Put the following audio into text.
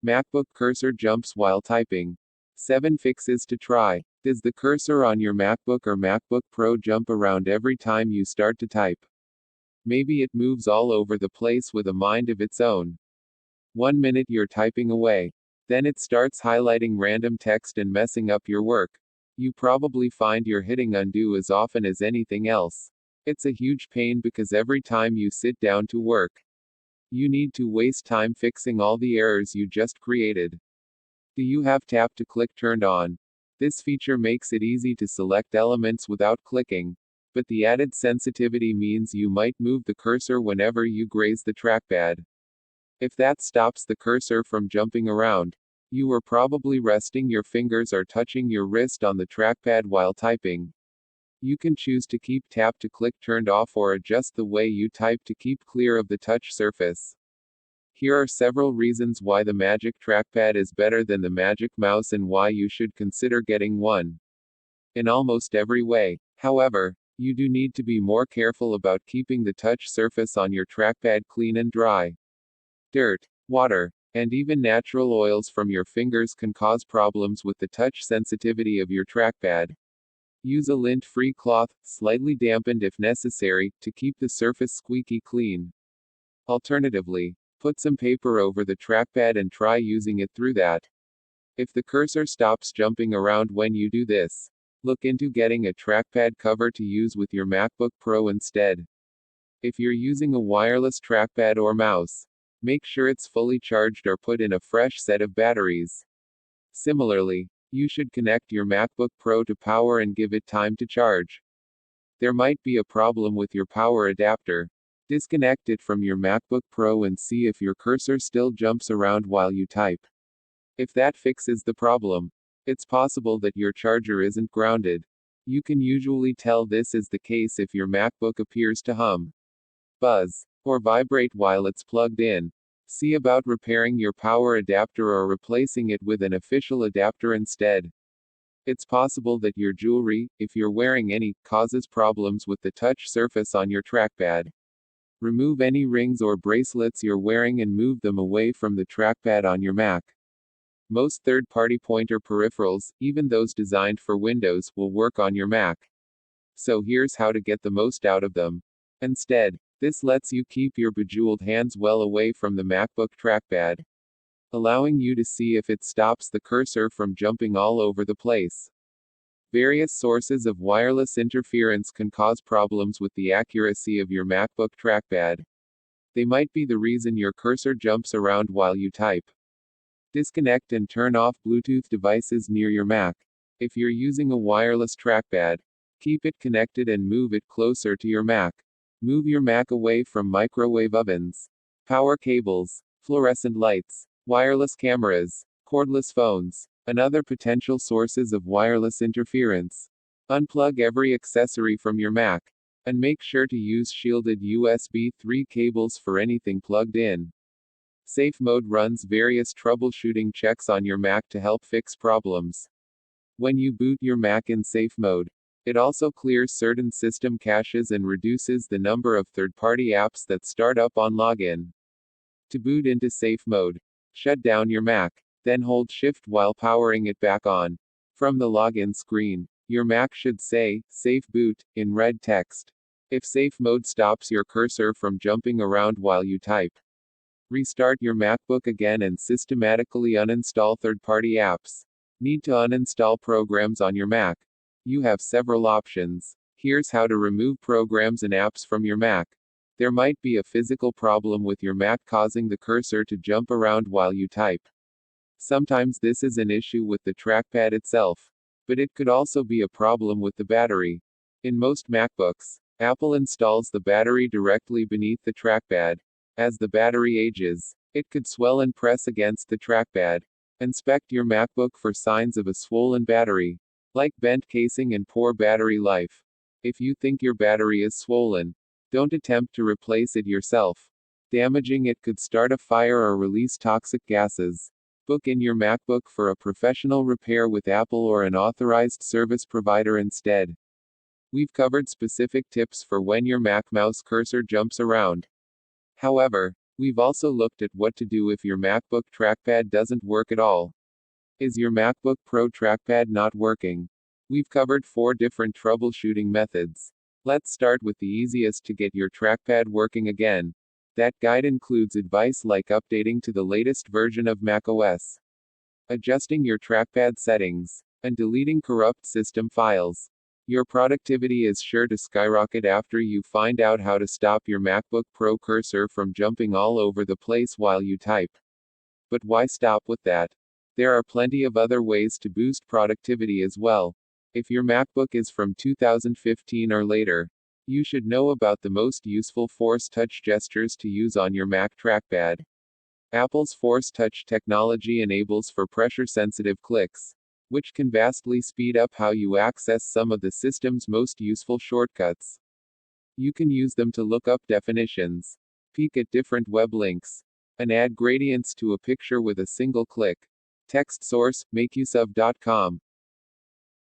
MacBook cursor jumps while typing. 7 fixes to try. Does the cursor on your MacBook or MacBook Pro jump around every time you start to type? Maybe it moves all over the place with a mind of its own. 1 minute you're typing away. Then it starts highlighting random text and messing up your work. You probably find you're hitting undo as often as anything else. It's a huge pain because every time you sit down to work, you need to waste time fixing all the errors you just created. Do you have tap to click turned on? This feature makes it easy to select elements without clicking, but the added sensitivity means you might move the cursor whenever you graze the trackpad. If that stops the cursor from jumping around, you are probably resting your fingers or touching your wrist on the trackpad while typing. You can choose to keep tap to click turned off or adjust the way you type to keep clear of the touch surface. Here are several reasons why the Magic Trackpad is better than the Magic Mouse and why you should consider getting one. In almost every way, however, you do need to be more careful about keeping the touch surface on your trackpad clean and dry. Dirt, water, and even natural oils from your fingers can cause problems with the touch sensitivity of your trackpad. Use a lint-free cloth, slightly dampened if necessary, to keep the surface squeaky clean. Alternatively, put some paper over the trackpad and try using it through that. If the cursor stops jumping around when you do this, look into getting a trackpad cover to use with your MacBook Pro instead. If you're using a wireless trackpad or mouse, make sure it's fully charged or put in a fresh set of batteries. Similarly, you should connect your MacBook Pro to power and give it time to charge. There might be a problem with your power adapter. Disconnect it from your MacBook Pro and see if your cursor still jumps around while you type. If that fixes the problem, it's possible that your charger isn't grounded. You can usually tell this is the case if your MacBook appears to hum, buzz, or vibrate while it's plugged in. See about repairing your power adapter or replacing it with an official adapter instead. It's possible that your jewelry, if you're wearing any, causes problems with the touch surface on your trackpad. Remove any rings or bracelets you're wearing and move them away from the trackpad on your Mac. Most third-party pointer peripherals, even those designed for Windows, will work on your Mac. So here's how to get the most out of them. Instead, this lets you keep your bejeweled hands well away from the MacBook trackpad, allowing you to see if it stops the cursor from jumping all over the place. Various sources of wireless interference can cause problems with the accuracy of your MacBook trackpad. They might be the reason your cursor jumps around while you type. Disconnect and turn off Bluetooth devices near your Mac. If you're using a wireless trackpad, keep it connected and move it closer to your Mac. Move your Mac away from microwave ovens, power cables, fluorescent lights, wireless cameras, cordless phones, and other potential sources of wireless interference. Unplug every accessory from your Mac, and make sure to use shielded USB 3 cables for anything plugged in. Safe Mode runs various troubleshooting checks on your Mac to help fix problems. When you boot your Mac in Safe Mode, it also clears certain system caches and reduces the number of third-party apps that start up on login. To boot into Safe Mode, shut down your Mac, then hold Shift while powering it back on. From the login screen, your Mac should say, Safe Boot, in red text. If Safe Mode stops your cursor from jumping around while you type, restart your MacBook again and systematically uninstall third-party apps. Need to uninstall programs on your Mac? You have several options. Here's how to remove programs and apps from your Mac. There might be a physical problem with your Mac causing the cursor to jump around while you type. Sometimes this is an issue with the trackpad itself, but it could also be a problem with the battery. In most MacBooks, Apple installs the battery directly beneath the trackpad. As the battery ages, it could swell and press against the trackpad. Inspect your MacBook for signs of a swollen battery, like bent casing and poor battery life. If you think your battery is swollen, don't attempt to replace it yourself. Damaging it could start a fire or release toxic gases. Book in your MacBook for a professional repair with Apple or an authorized service provider instead. We've covered specific tips for when your Mac mouse cursor jumps around. However, We've also looked at what to do if your MacBook trackpad doesn't work at all. Is your MacBook Pro trackpad not working? We've covered 4 different troubleshooting methods. Let's start with the easiest to get your trackpad working again. That guide includes advice like updating to the latest version of macOS, adjusting your trackpad settings, and deleting corrupt system files. Your productivity is sure to skyrocket after you find out how to stop your MacBook Pro cursor from jumping all over the place while you type. But why stop with that? There are plenty of other ways to boost productivity as well. If your MacBook is from 2015 or later, you should know about the most useful Force Touch gestures to use on your Mac trackpad. Apple's Force Touch technology enables for pressure-sensitive clicks, which can vastly speed up how you access some of the system's most useful shortcuts. You can use them to look up definitions, peek at different web links, and add gradients to a picture with a single click. Text source, makeuseof.com.